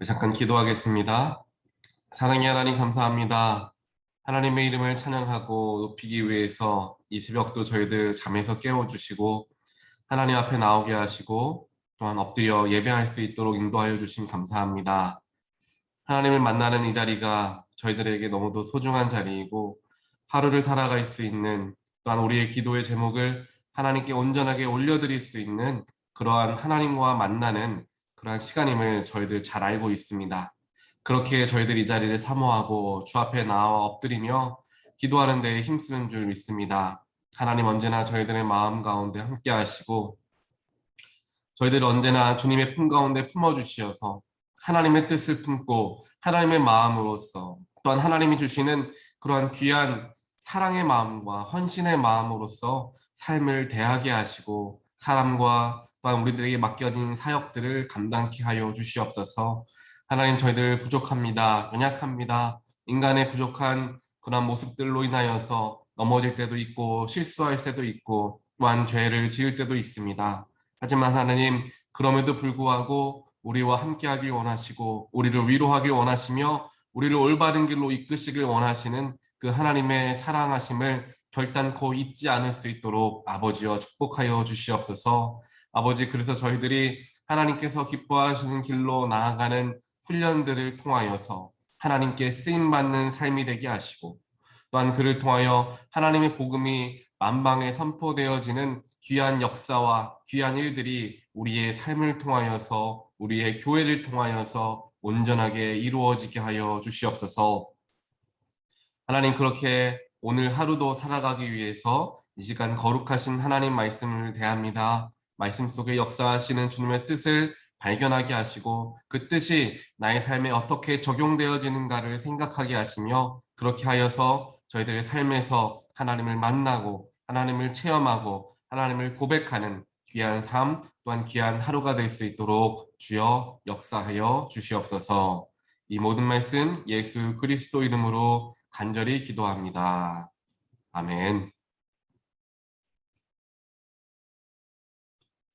잠깐 기도하겠습니다. 사랑의 하나님 감사합니다. 하나님의 이름을 찬양하고 높이기 위해서 이 새벽도 저희들 잠에서 깨워주시고 하나님 앞에 나오게 하시고 또한 엎드려 예배할 수 있도록 인도하여 주심 감사합니다. 하나님을 만나는 이 자리가 저희들에게 너무도 소중한 자리이고 하루를 살아갈 수 있는 또한 우리의 기도의 제목을 하나님께 온전하게 올려드릴 수 있는 그러한 하나님과 만나는 그러한 시간임을 저희들 잘 알고 있습니다. 그렇게 저희들 이 자리를 사모하고 주 앞에 나와 엎드리며 기도하는 데 힘쓰는 줄 믿습니다. 하나님 언제나 저희들의 마음 가운데 함께 하시고 저희들 언제나 주님의 품 가운데 품어주시어서 하나님의 뜻을 품고 하나님의 마음으로서 또한 하나님이 주시는 그러한 귀한 사랑의 마음과 헌신의 마음으로서 삶을 대하게 하시고 사람과 또한 우리들에게 맡겨진 사역들을 감당케 하여 주시옵소서. 하나님 저희들 부족합니다. 연약합니다. 인간의 부족한 그런 모습들로 인하여서 넘어질 때도 있고 실수할 때도 있고 또한 죄를 지을 때도 있습니다. 하지만 하나님 그럼에도 불구하고 우리와 함께하길 원하시고 우리를 위로하길 원하시며 우리를 올바른 길로 이끄시길 원하시는 그 하나님의 사랑하심을 결단코 잊지 않을 수 있도록 아버지여 축복하여 주시옵소서. 아버지 그래서 저희들이 하나님께서 기뻐하시는 길로 나아가는 훈련들을 통하여서 하나님께 쓰임받는 삶이 되게 하시고 또한 그를 통하여 하나님의 복음이 만방에 선포되어지는 귀한 역사와 귀한 일들이 우리의 삶을 통하여서 우리의 교회를 통하여서 온전하게 이루어지게 하여 주시옵소서. 하나님 그렇게 오늘 하루도 살아가기 위해서 이 시간 거룩하신 하나님 말씀을 대합니다. 말씀 속에 역사하시는 주님의 뜻을 발견하게 하시고 그 뜻이 나의 삶에 어떻게 적용되어지는가를 생각하게 하시며 그렇게 하여서 저희들의 삶에서 하나님을 만나고 하나님을 체험하고 하나님을 고백하는 귀한 삶 또한 귀한 하루가 될 수 있도록 주여 역사하여 주시옵소서. 이 모든 말씀 예수 그리스도 이름으로 간절히 기도합니다. 아멘.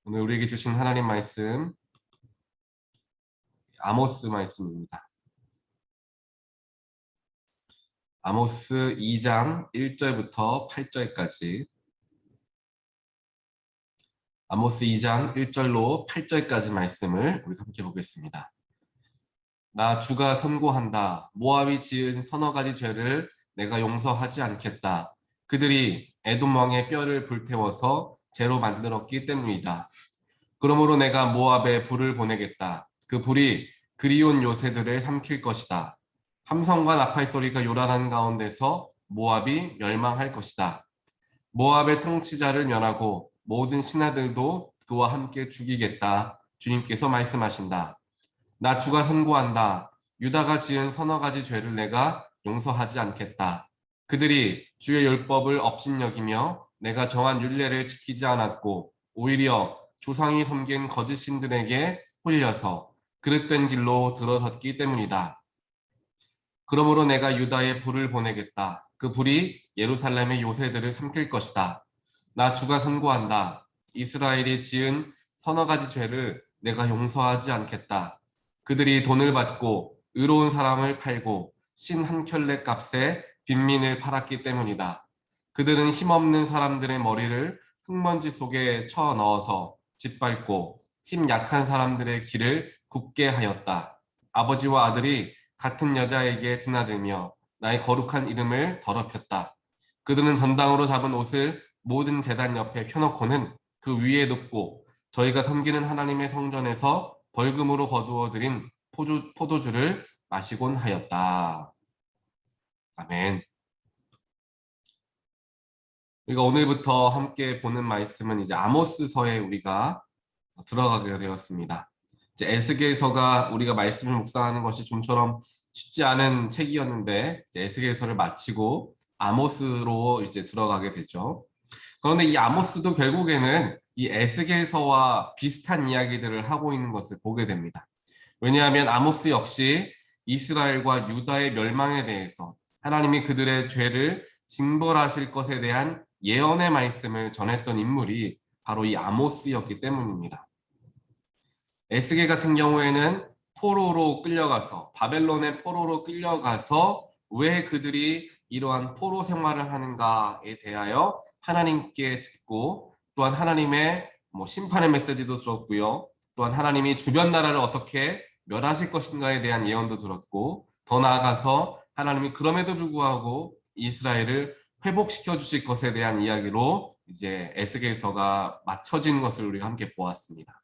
오늘 우리에게 주신 하나님 말씀 아모스 말씀입니다. 아모스 2장 1절부터 8절까지 아모스 2장 1절로 8절까지 말씀을 우리 함께 보겠습니다. 나 주가 선고한다. 모압이 지은 서너 가지 죄를 내가 용서하지 않겠다. 그들이 에돔 왕의 뼈를 불태워서 재로 만들었기 때문이다. 그러므로 내가 모압에 불을 보내겠다. 그 불이 그리온 요새들을 삼킬 것이다. 함성과 나팔 소리가 요란한 가운데서 모압이 멸망할 것이다. 모압의 통치자를 멸하고 모든 신하들도 그와 함께 죽이겠다. 주님께서 말씀하신다. 나 주가 선고한다. 유다가 지은 서너 가지 죄를 내가 용서하지 않겠다. 그들이 주의 율법을 업신여기며 내가 정한 율례를 지키지 않았고 오히려 조상이 섬긴 거짓 신들에게 홀려서 그릇된 길로 들어섰기 때문이다. 그러므로 내가 유다에 불을 보내겠다. 그 불이 예루살렘의 요새들을 삼킬 것이다. 나 주가 선고한다. 이스라엘이 지은 서너 가지 죄를 내가 용서하지 않겠다. 그들이 돈을 받고 의로운 사람을 팔고 신 한 켤레 값에 빈민을 팔았기 때문이다. 그들은 힘없는 사람들의 머리를 흙먼지 속에 쳐 넣어서 짓밟고 힘 약한 사람들의 길을 굳게 하였다. 아버지와 아들이 같은 여자에게 드나들며 나의 거룩한 이름을 더럽혔다. 그들은 전당으로 잡은 옷을 모든 제단 옆에 펴놓고는 그 위에 놓고 저희가 섬기는 하나님의 성전에서 벌금으로 거두어 들인 포도주를 마시곤 하였다. 아멘. 우리가 오늘부터 함께 보는 말씀은 이제 아모스서에 우리가 들어가게 되었습니다. 이제 에스겔서가 우리가 말씀을 묵상하는 것이 좀처럼 쉽지 않은 책이었는데 이제 에스겔서를 마치고 아모스로 이제 들어가게 되죠. 그런데 이 아모스도 결국에는 이 에스겔서와 비슷한 이야기들을 하고 있는 것을 보게 됩니다. 왜냐하면 아모스 역시 이스라엘과 유다의 멸망에 대해서 하나님이 그들의 죄를 징벌하실 것에 대한 예언의 말씀을 전했던 인물이 바로 이 아모스였기 때문입니다. 에스겔 같은 경우에는 포로로 끌려가서 바벨론의 포로로 끌려가서 왜 그들이 이러한 포로 생활을 하는가에 대하여 하나님께 듣고 또한 하나님의 심판의 메시지도 들었고요. 또한 하나님이 주변 나라를 어떻게 멸하실 것인가에 대한 예언도 들었고 더 나아가서 하나님이 그럼에도 불구하고 이스라엘을 회복시켜 주실 것에 대한 이야기로 이제 에스겔서가 맞춰진 것을 우리가 함께 보았습니다.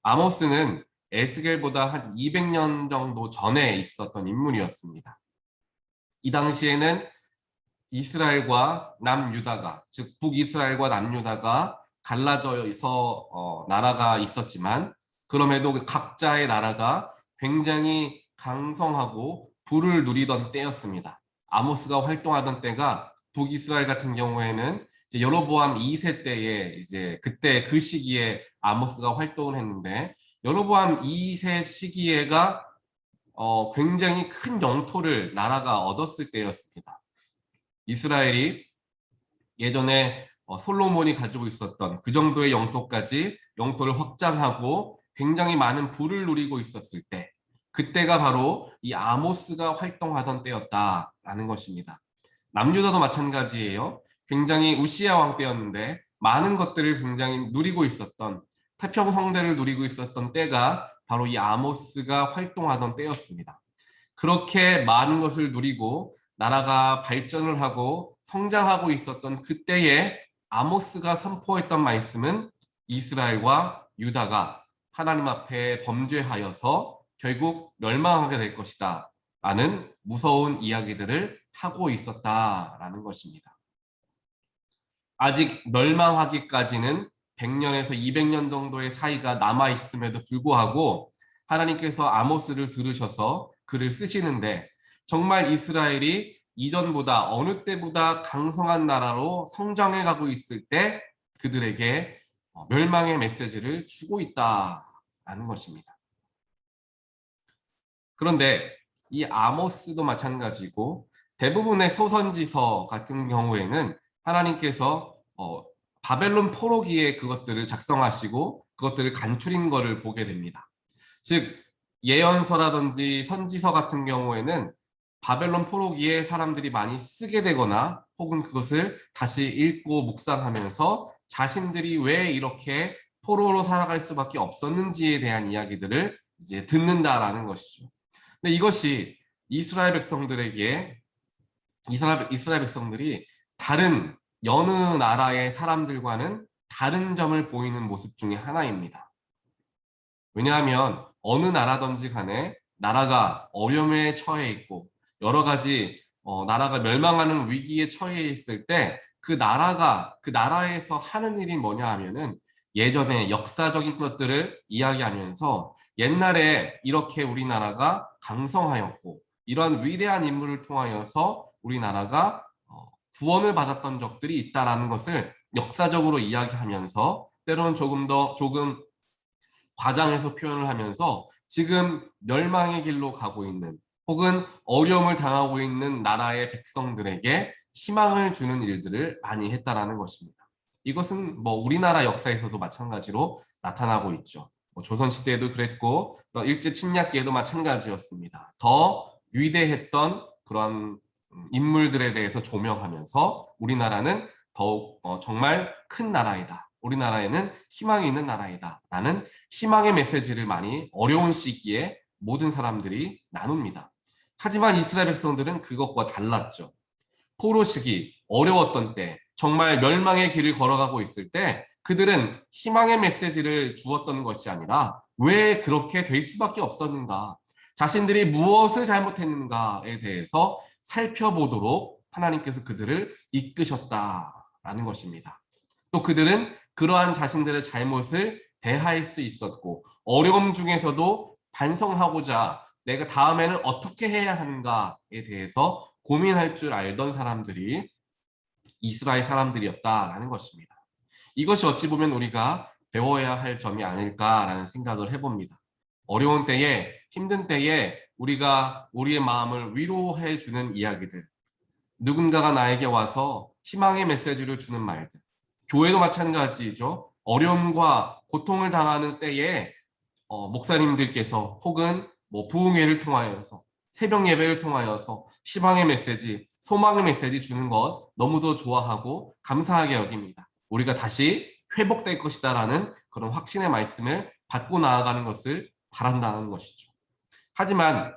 아모스는 에스겔보다 한 200년 정도 전에 있었던 인물이었습니다. 이 당시에는 이스라엘과 남유다가, 즉 북이스라엘과 남유다가 갈라져서 나라가 있었지만 그럼에도 각자의 나라가 굉장히 강성하고 부를 누리던 때였습니다. 아모스가 활동하던 때가 북이스라엘 같은 경우에는 이제 여로보암 2세 때에 이제 그때 그 시기에 아모스가 활동을 했는데 여로보암 2세 시기에가 굉장히 큰 영토를 나라가 얻었을 때였습니다. 이스라엘이 예전에 솔로몬이 가지고 있었던 그 정도의 영토까지 영토를 확장하고 굉장히 많은 부를 누리고 있었을 때 그때가 바로 이 아모스가 활동하던 때였다라는 것입니다. 남유다도 마찬가지예요. 굉장히 우시야 왕 때였는데 많은 것들을 굉장히 누리고 있었던 태평성대를 누리고 있었던 때가 바로 이 아모스가 활동하던 때였습니다. 그렇게 많은 것을 누리고 나라가 발전을 하고 성장하고 있었던 그때에 아모스가 선포했던 말씀은 이스라엘과 유다가 하나님 앞에 범죄하여서 결국 멸망하게 될 것이다 라는 무서운 이야기들을 하고 있었다라는 것입니다. 아직 멸망하기까지는 100년에서 200년 정도의 사이가 남아 있음에도 불구하고 하나님께서 아모스를 들으셔서 글을 쓰시는데 정말 이스라엘이 이전보다 어느 때보다 강성한 나라로 성장해 가고 있을 때 그들에게 멸망의 메시지를 주고 있다라는 것입니다. 그런데 이 아모스도 마찬가지고 대부분의 소선지서 같은 경우에는 하나님께서 바벨론 포로기에 그것들을 작성하시고 그것들을 간추린 것을 보게 됩니다. 즉 예언서라든지 선지서 같은 경우에는 바벨론 포로기에 사람들이 많이 쓰게 되거나 혹은 그것을 다시 읽고 묵상하면서 자신들이 왜 이렇게 포로로 살아갈 수밖에 없었는지에 대한 이야기들을 이제 듣는다라는 것이죠. 근데 이것이 이스라엘 백성들에게 이스라엘 백성들이 다른 여느 나라의 사람들과는 다른 점을 보이는 모습 중에 하나입니다. 왜냐하면 어느 나라든지 간에 나라가 어려움에 처해 있고 여러 가지 나라가 멸망하는 위기에 처해 있을 때 그 나라에서 하는 일이 뭐냐 하면은 예전에 역사적인 것들을 이야기하면서 옛날에 이렇게 우리나라가 강성하였고 이런 위대한 인물을 통하여서 우리나라가 구원을 받았던 적들이 있다라는 것을 역사적으로 이야기하면서 때로는 조금 과장해서 표현을 하면서 지금 멸망의 길로 가고 있는 혹은 어려움을 당하고 있는 나라의 백성들에게 희망을 주는 일들을 많이 했다라는 것입니다. 이것은 우리나라 역사에서도 마찬가지로 나타나고 있죠. 조선시대에도 그랬고 또 일제 침략기에도 마찬가지였습니다. 더 위대했던 그런 인물들에 대해서 조명하면서 우리나라는 더욱 정말 큰 나라이다. 우리나라에는 희망이 있는 나라이다 라는 희망의 메시지를 많이 어려운 시기에 모든 사람들이 나눕니다. 하지만 이스라엘 백성들은 그것과 달랐죠. 포로 시기, 어려웠던 때, 정말 멸망의 길을 걸어가고 있을 때 그들은 희망의 메시지를 주었던 것이 아니라 왜 그렇게 될 수밖에 없었는가, 자신들이 무엇을 잘못했는가에 대해서 살펴보도록 하나님께서 그들을 이끄셨다라는 것입니다. 또 그들은 그러한 자신들의 잘못을 대할 수 있었고 어려움 중에서도 반성하고자 내가 다음에는 어떻게 해야 하는가에 대해서 고민할 줄 알던 사람들이 이스라엘 사람들이었다라는 것입니다. 이것이 어찌 보면 우리가 배워야 할 점이 아닐까라는 생각을 해봅니다. 어려운 때에, 힘든 때에 우리가 우리의 마음을 위로해 주는 이야기들, 누군가가 나에게 와서 희망의 메시지를 주는 말들, 교회도 마찬가지죠. 어려움과 고통을 당하는 때에 목사님들께서 혹은 뭐 부흥회를 통하여서 새벽 예배를 통하여서 희망의 메시지, 소망의 메시지 주는 것 너무도 좋아하고 감사하게 여깁니다. 우리가 다시 회복될 것이다라는 그런 확신의 말씀을 받고 나아가는 것을 바란다는 것이죠. 하지만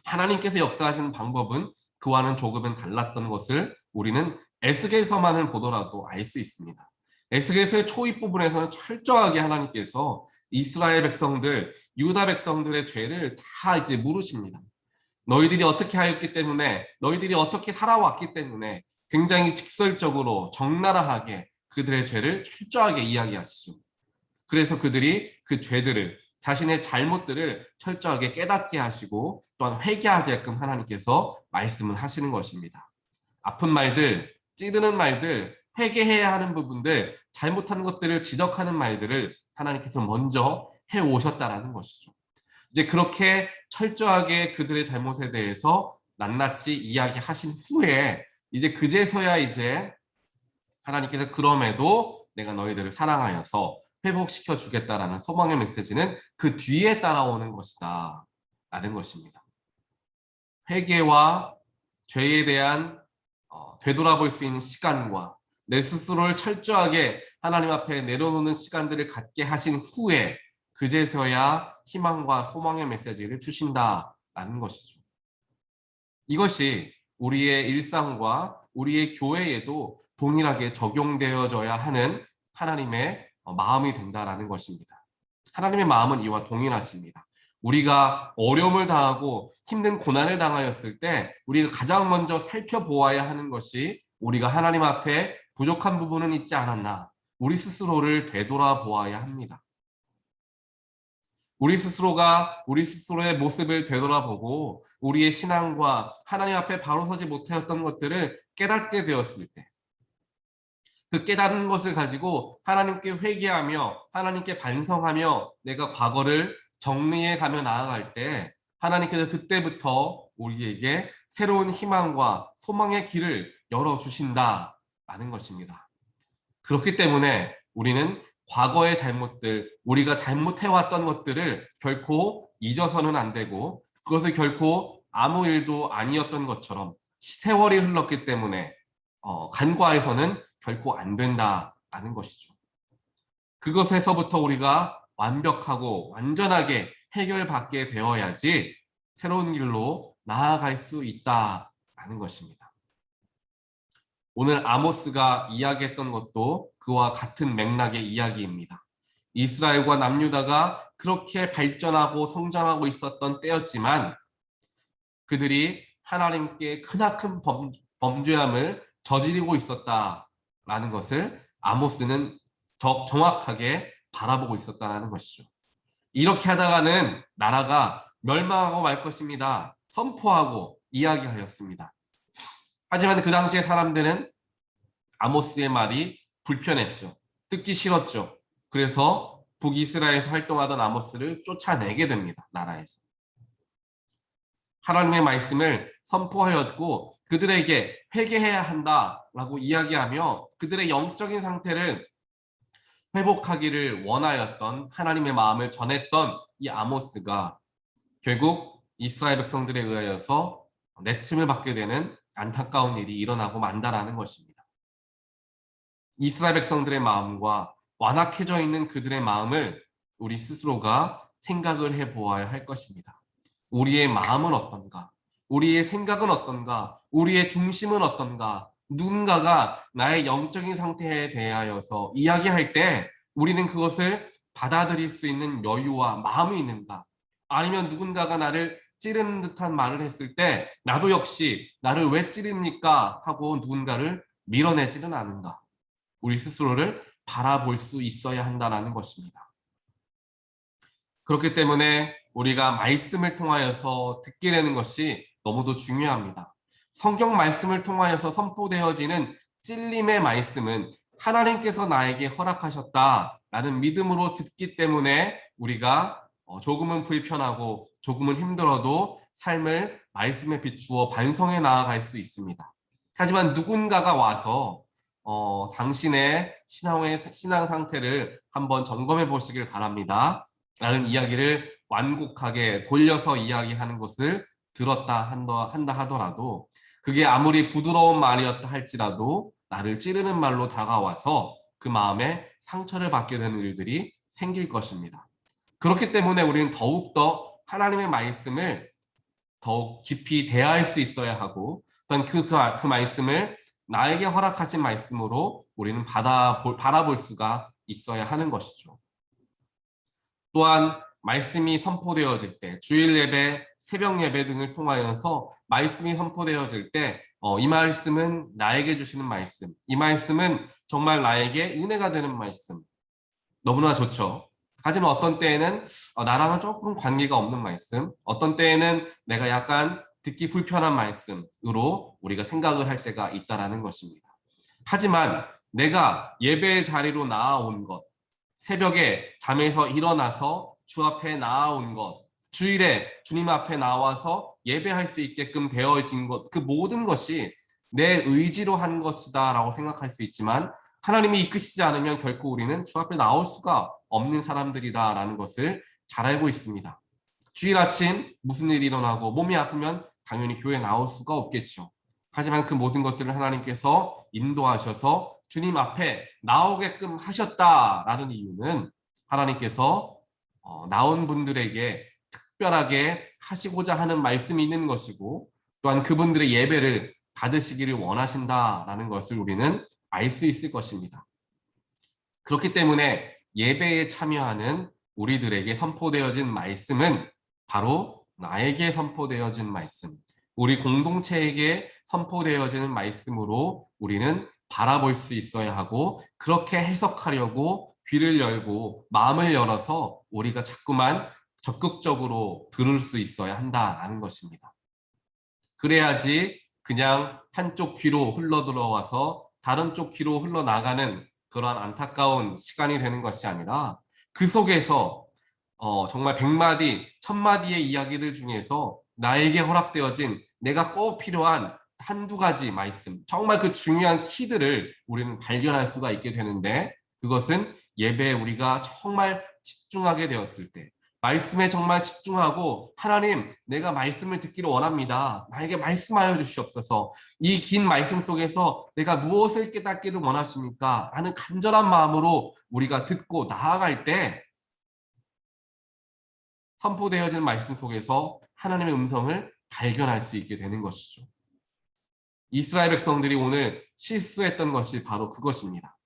하나님께서 역사하시는 방법은 그와는 조금은 달랐던 것을 우리는 에스겔서만을 보더라도 알 수 있습니다. 에스겔서의 초입 부분에서는 철저하게 하나님께서 이스라엘 백성들, 유다 백성들의 죄를 다 이제 물으십니다. 너희들이 어떻게 하였기 때문에, 너희들이 어떻게 살아왔기 때문에 굉장히 직설적으로 적나라하게 그들의 죄를 철저하게 이야기하시죠. 그래서 그들이 그 죄들을, 자신의 잘못들을 철저하게 깨닫게 하시고 또한 회개하게끔 하나님께서 말씀을 하시는 것입니다. 아픈 말들, 찌르는 말들, 회개해야 하는 부분들, 잘못한 것들을 지적하는 말들을 하나님께서 먼저 해오셨다라는 것이죠. 이제 그렇게 철저하게 그들의 잘못에 대해서 낱낱이 이야기하신 후에 이제 그제서야 이제 하나님께서 그럼에도 내가 너희들을 사랑하여서 회복시켜 주겠다라는 소망의 메시지는 그 뒤에 따라오는 것이다 라는 것입니다. 회개와 죄에 대한 되돌아볼 수 있는 시간과 내 스스로를 철저하게 하나님 앞에 내려놓는 시간들을 갖게 하신 후에 그제서야 희망과 소망의 메시지를 주신다라는 것이죠. 이것이 우리의 일상과 우리의 교회에도 동일하게 적용되어져야 하는 하나님의 마음이 된다라는 것입니다. 하나님의 마음은 이와 동일하십니다. 우리가 어려움을 당하고 힘든 고난을 당하였을 때 우리가 가장 먼저 살펴보아야 하는 것이 우리가 하나님 앞에 부족한 부분은 있지 않았나, 우리 스스로를 되돌아보아야 합니다. 우리 스스로가 우리 스스로의 모습을 되돌아보고 우리의 신앙과 하나님 앞에 바로 서지 못하였던 것들을 깨닫게 되었을 때, 그 깨닫는 것을 가지고 하나님께 회개하며 하나님께 반성하며 내가 과거를 정리해 가며 나아갈 때 하나님께서 그때부터 우리에게 새로운 희망과 소망의 길을 열어주신다라는 것입니다. 그렇기 때문에 우리는 과거의 잘못들, 우리가 잘못해왔던 것들을 결코 잊어서는 안 되고 그것을 결코 아무 일도 아니었던 것처럼 세월이 흘렀기 때문에 간과해서는 결코 안 된다라는 것이죠. 그것에서부터 우리가 완벽하고 완전하게 해결받게 되어야지 새로운 길로 나아갈 수 있다라는 것입니다. 오늘 아모스가 이야기했던 것도 그와 같은 맥락의 이야기입니다. 이스라엘과 남유다가 그렇게 발전하고 성장하고 있었던 때였지만 그들이 하나님께 크나큰 범죄함을 저지르고 있었다라는 것을 아모스는 정확하게 바라보고 있었다는 것이죠. 이렇게 하다가는 나라가 멸망하고 말 것입니다. 선포하고 이야기하였습니다. 하지만 그 당시의 사람들은 아모스의 말이 불편했죠. 듣기 싫었죠. 그래서 북이스라엘에서 활동하던 아모스를 쫓아내게 됩니다. 나라에서. 하나님의 말씀을 선포하였고 그들에게 회개해야 한다라고 이야기하며 그들의 영적인 상태를 회복하기를 원하였던 하나님의 마음을 전했던 이 아모스가 결국 이스라엘 백성들에 의하여서 내침을 받게 되는 안타까운 일이 일어나고 만다라는 것입니다. 이스라엘 백성들의 마음과 완악해져 있는 그들의 마음을 우리 스스로가 생각을 해보아야 할 것입니다. 우리의 마음은 어떤가? 우리의 생각은 어떤가? 우리의 중심은 어떤가? 누군가가 나의 영적인 상태에 대하여서 이야기할 때 우리는 그것을 받아들일 수 있는 여유와 마음이 있는가? 아니면 누군가가 나를 찌르는 듯한 말을 했을 때 나도 역시 나를 왜 찌릅니까? 하고 누군가를 밀어내지는 않은가? 우리 스스로를 바라볼 수 있어야 한다는 것입니다. 그렇기 때문에 우리가 말씀을 통하여서 듣게 되는 것이 너무도 중요합니다. 성경 말씀을 통하여서 선포되어지는 찔림의 말씀은 하나님께서 나에게 허락하셨다라는 믿음으로 듣기 때문에 우리가 조금은 불편하고 조금은 힘들어도 삶을 말씀에 비추어 반성해 나아갈 수 있습니다. 하지만 누군가가 와서 당신의 신앙 상태를 한번 점검해 보시길 바랍니다. 라는 이야기를 완곡하게 돌려서 이야기하는 것을 들었다 한다 하더라도 그게 아무리 부드러운 말이었다 할지라도 나를 찌르는 말로 다가와서 그 마음에 상처를 받게 되는 일들이 생길 것입니다. 그렇기 때문에 우리는 더욱더 하나님의 말씀을 더욱 깊이 대할 수 있어야 하고 또한 그 말씀을 나에게 허락하신 말씀으로 우리는 바라볼 수가 있어야 하는 것이죠. 또한 말씀이 선포되어질 때 주일 예배, 새벽 예배 등을 통하여서 말씀이 선포되어질 때 이 말씀은 나에게 주시는 말씀, 이 말씀은 정말 나에게 은혜가 되는 말씀, 너무나 좋죠. 하지만 어떤 때에는 나랑은 조금 관계가 없는 말씀, 어떤 때에는 내가 약간 듣기 불편한 말씀으로 우리가 생각을 할 때가 있다라는 것입니다. 하지만 내가 예배의 자리로 나아온 것, 새벽에 잠에서 일어나서 주 앞에 나아온 것, 주일에 주님 앞에 나와서 예배할 수 있게끔 되어진 것, 그 모든 것이 내 의지로 한 것이다라고 생각할 수 있지만 하나님이 이끄시지 않으면 결코 우리는 주 앞에 나올 수가 없는 사람들이다라는 것을 잘 알고 있습니다. 주일 아침 무슨 일이 일어나고 몸이 아프면 당연히 교회에 나올 수가 없겠죠. 하지만 그 모든 것들을 하나님께서 인도하셔서 주님 앞에 나오게끔 하셨다라는 이유는 하나님께서 나온 분들에게 특별하게 하시고자 하는 말씀이 있는 것이고 또한 그분들의 예배를 받으시기를 원하신다라는 것을 우리는 알 수 있을 것입니다. 그렇기 때문에 예배에 참여하는 우리들에게 선포되어진 말씀은 바로 나에게 선포되어진 말씀, 우리 공동체에게 선포되어지는 말씀으로 우리는 바라볼 수 있어야 하고 그렇게 해석하려고 귀를 열고 마음을 열어서 우리가 자꾸만 적극적으로 들을 수 있어야 한다라는 것입니다. 그래야지 그냥 한쪽 귀로 흘러들어와서 다른 쪽 귀로 흘러나가는 그러한 안타까운 시간이 되는 것이 아니라 그 속에서 정말 100마디, 1000마디의 이야기들 중에서 나에게 허락되어진 내가 꼭 필요한 한두 가지 말씀, 정말 그 중요한 키들을 우리는 발견할 수가 있게 되는데 그것은 예배에 우리가 정말 집중하게 되었을 때 말씀에 정말 집중하고 하나님 내가 말씀을 듣기를 원합니다. 나에게 말씀하여 주시옵소서. 이 긴 말씀 속에서 내가 무엇을 깨닫기를 원하십니까? 라는 간절한 마음으로 우리가 듣고 나아갈 때 선포되어진 말씀 속에서 하나님의 음성을 발견할 수 있게 되는 것이죠. 이스라엘 백성들이 오늘 실수했던 것이 바로 그것입니다.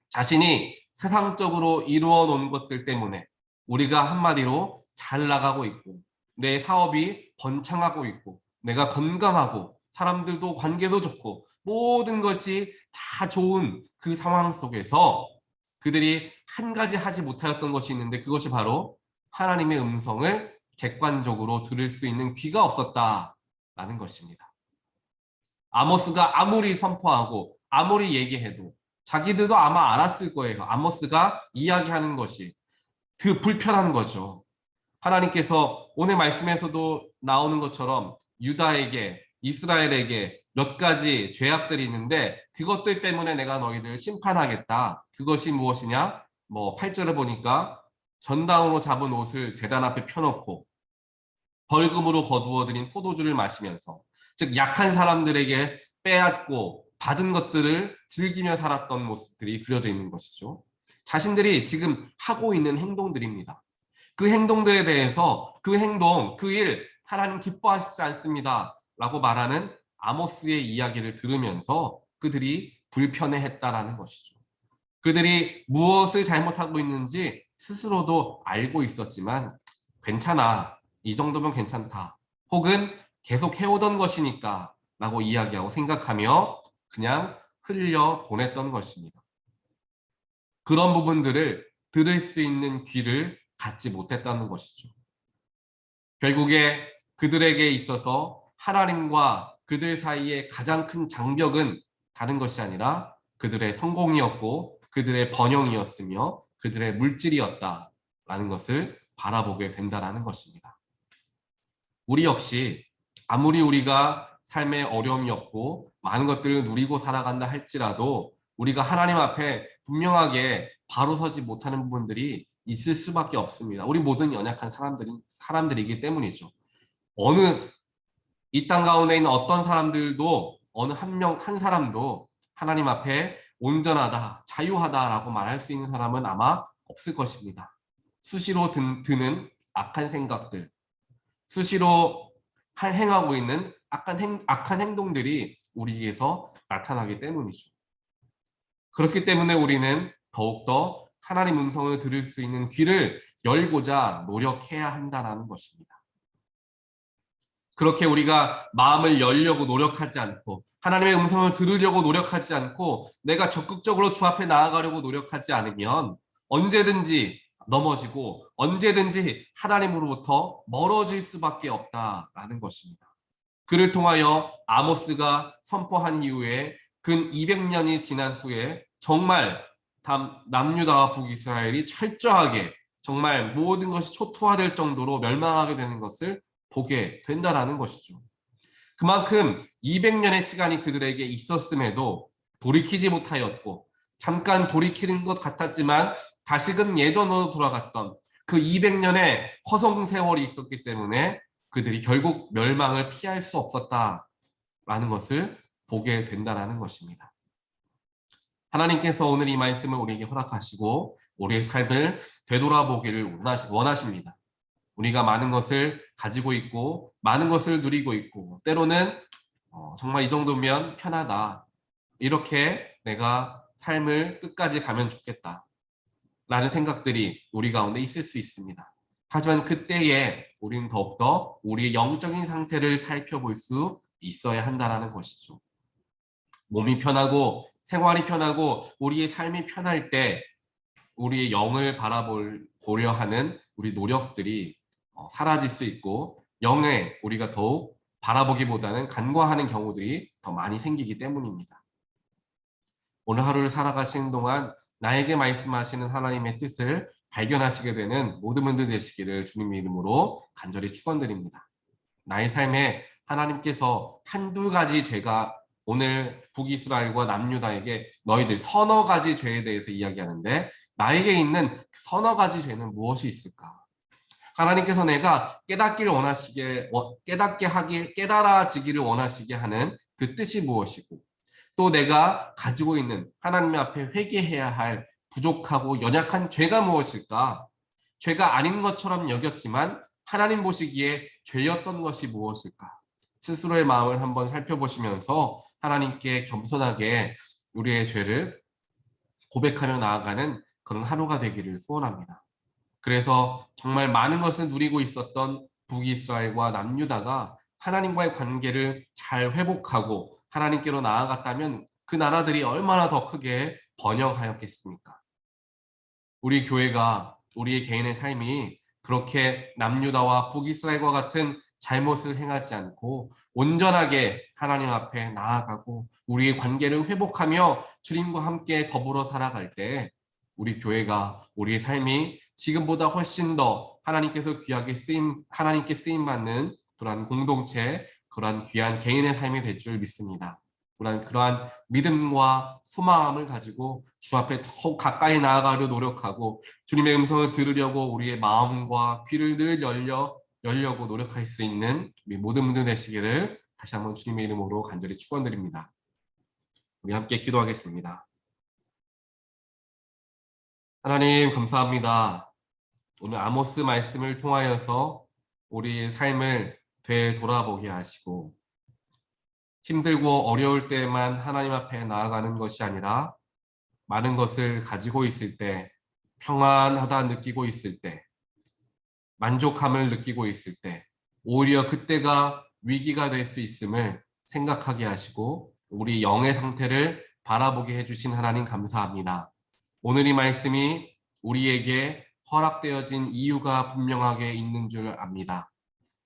자신이 세상적으로 이루어 놓은 것들 때문에 우리가 한마디로 잘 나가고 있고 내 사업이 번창하고 있고 내가 건강하고 사람들도 관계도 좋고 모든 것이 다 좋은 그 상황 속에서 그들이 한 가지 하지 못하였던 것이 있는데 그것이 바로 하나님의 음성을 객관적으로 들을 수 있는 귀가 없었다라는 것입니다. 아모스가 아무리 선포하고 아무리 얘기해도 자기들도 아마 알았을 거예요. 아모스가 이야기하는 것이 불편한 거죠. 하나님께서 오늘 말씀에서도 나오는 것처럼 유다에게 이스라엘에게 몇 가지 죄악들이 있는데 그것들 때문에 내가 너희를 심판하겠다. 그것이 무엇이냐? 8절을 보니까 전당으로 잡은 옷을 제단 앞에 펴놓고 벌금으로 거두어들인 포도주를 마시면서 즉 약한 사람들에게 빼앗고 받은 것들을 즐기며 살았던 모습들이 그려져 있는 것이죠. 자신들이 지금 하고 있는 행동들입니다. 그 행동들에 대해서 그 행동, 그 일 하나님 기뻐하시지 않습니다. 라고 말하는 아모스의 이야기를 들으면서 그들이 불편해했다라는 것이죠. 그들이 무엇을 잘못하고 있는지 스스로도 알고 있었지만 괜찮아. 이 정도면 괜찮다. 혹은 계속 해오던 것이니까 라고 이야기하고 생각하며 그냥 흘려 보냈던 것입니다. 그런 부분들을 들을 수 있는 귀를 갖지 못했다는 것이죠. 결국에 그들에게 있어서 하나님과 그들 사이의 가장 큰 장벽은 다른 것이 아니라 그들의 성공이었고 그들의 번영이었으며 그들의 물질이었다라는 것을 바라보게 된다는 것입니다. 우리 역시 아무리 우리가 삶에 어려움이 없고 많은 것들을 누리고 살아간다 할지라도 우리가 하나님 앞에 분명하게 바로 서지 못하는 부분들이 있을 수밖에 없습니다. 우리 모든 연약한 사람들이기 때문이죠. 어느 이 땅 가운데 있는 어떤 사람들도 어느 한 사람도 하나님 앞에 온전하다, 자유하다라고 말할 수 있는 사람은 아마 없을 것입니다. 수시로 드는 악한 생각들, 수시로 행하고 있는 악한 행동들이 우리에게서 나타나기 때문이죠. 그렇기 때문에 우리는 더욱더 하나님 음성을 들을 수 있는 귀를 열고자 노력해야 한다는 것입니다. 그렇게 우리가 마음을 열려고 노력하지 않고 하나님의 음성을 들으려고 노력하지 않고 내가 적극적으로 주 앞에 나아가려고 노력하지 않으면 언제든지 넘어지고 언제든지 하나님으로부터 멀어질 수밖에 없다라는 것입니다. 그를 통하여 아모스가 선포한 이후에 근 200년이 지난 후에 정말 남유다와 북이스라엘이 철저하게 정말 모든 것이 초토화될 정도로 멸망하게 되는 것을 보게 된다라는 것이죠. 그만큼 200년의 시간이 그들에게 있었음에도 돌이키지 못하였고 잠깐 돌이키는 것 같았지만 다시금 예전으로 돌아갔던 그 200년의 허송 세월이 있었기 때문에 그들이 결국 멸망을 피할 수 없었다라는 것을 보게 된다라는 것입니다. 하나님께서 오늘 이 말씀을 우리에게 허락하시고 우리의 삶을 되돌아보기를 원하십니다. 우리가 많은 것을 가지고 있고 많은 것을 누리고 있고 때로는 정말 이 정도면 편하다. 이렇게 내가 삶을 끝까지 가면 좋겠다. 라는 생각들이 우리 가운데 있을 수 있습니다. 하지만 그때에 우리는 더욱더 우리의 영적인 상태를 살펴볼 수 있어야 한다는 것이죠. 몸이 편하고 생활이 편하고 우리의 삶이 편할 때 우리의 영을 바라보려 하는 우리 노력들이 사라질 수 있고 영에 우리가 더욱 바라보기보다는 간과하는 경우들이 더 많이 생기기 때문입니다. 오늘 하루를 살아가시는 동안 나에게 말씀하시는 하나님의 뜻을 발견하시게 되는 모든 분들 되시기를 주님의 이름으로 간절히 축원드립니다. 나의 삶에 하나님께서 한두 가지 죄가 오늘 북이스라엘과 남유다에게 너희들 서너 가지 죄에 대해서 이야기하는데 나에게 있는 서너 가지 죄는 무엇이 있을까? 하나님께서 내가 깨달아지기를 원하시게 하는 그 뜻이 무엇이고 또 내가 가지고 있는 하나님 앞에 회개해야 할 부족하고 연약한 죄가 무엇일까? 죄가 아닌 것처럼 여겼지만 하나님 보시기에 죄였던 것이 무엇일까? 스스로의 마음을 한번 살펴보시면서 하나님께 겸손하게 우리의 죄를 고백하며 나아가는 그런 하루가 되기를 소원합니다. 그래서 정말 많은 것을 누리고 있었던 북이스라엘과 남유다가 하나님과의 관계를 잘 회복하고 하나님께로 나아갔다면 그 나라들이 얼마나 더 크게 번영하였겠습니까? 우리 교회가 우리의 개인의 삶이 그렇게 남유다와 북이스라엘과 같은 잘못을 행하지 않고 온전하게 하나님 앞에 나아가고 우리의 관계를 회복하며 주님과 함께 더불어 살아갈 때 우리 교회가 우리의 삶이 지금보다 훨씬 더 하나님께 쓰임 받는 그러한 공동체, 그러한 귀한 개인의 삶이 될 줄 믿습니다. 그러한 믿음과 소망을 가지고 주 앞에 더욱 가까이 나아가려 노력하고 주님의 음성을 들으려고 우리의 마음과 귀를 늘 열려고 노력할 수 있는 우리 모든 분들 되시기를 다시 한번 주님의 이름으로 간절히 축원드립니다. 우리 함께 기도하겠습니다. 하나님 감사합니다. 오늘 아모스 말씀을 통하여서 우리의 삶을 되돌아보게 하시고 힘들고 어려울 때만 하나님 앞에 나아가는 것이 아니라 많은 것을 가지고 있을 때, 평안하다 느끼고 있을 때, 만족함을 느끼고 있을 때, 오히려 그때가 위기가 될 수 있음을 생각하게 하시고 우리 영의 상태를 바라보게 해주신 하나님 감사합니다. 오늘 이 말씀이 우리에게 허락되어진 이유가 분명하게 있는 줄 압니다.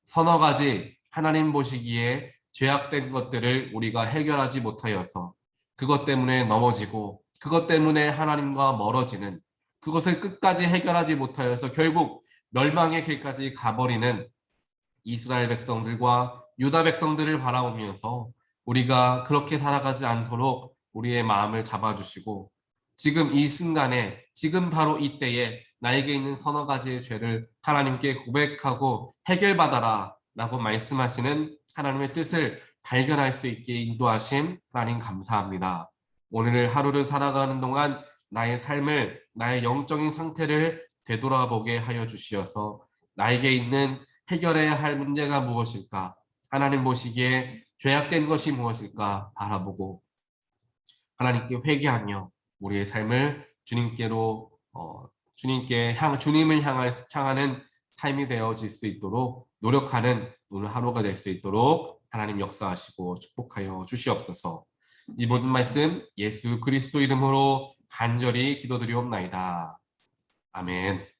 서너 가지 하나님 보시기에 죄악된 것들을 우리가 해결하지 못하여서 그것 때문에 넘어지고 그것 때문에 하나님과 멀어지는 그것을 끝까지 해결하지 못하여서 결국 멸망의 길까지 가버리는 이스라엘 백성들과 유다 백성들을 바라보면서 우리가 그렇게 살아가지 않도록 우리의 마음을 잡아주시고 지금 이 순간에 지금 바로 이때에 나에게 있는 서너 가지의 죄를 하나님께 고백하고 해결받아라 라고 말씀하시는 하나님의 뜻을 발견할 수 있게 인도하심 하나님 감사합니다. 오늘 하루를 살아가는 동안 나의 삶을, 나의 영적인 상태를 되돌아보게 하여 주시어서 나에게 있는 해결해야 할 문제가 무엇일까? 하나님 보시기에 죄악된 것이 무엇일까 바라보고 하나님께 회개하며 우리의 삶을 주님께로 주님을 향하는 삶이 되어질 수 있도록 노력하는 오늘 하루가 될 수 있도록 하나님 역사하시고 축복하여 주시옵소서. 이 모든 말씀 예수 그리스도 이름으로 간절히 기도드리옵나이다. 아멘.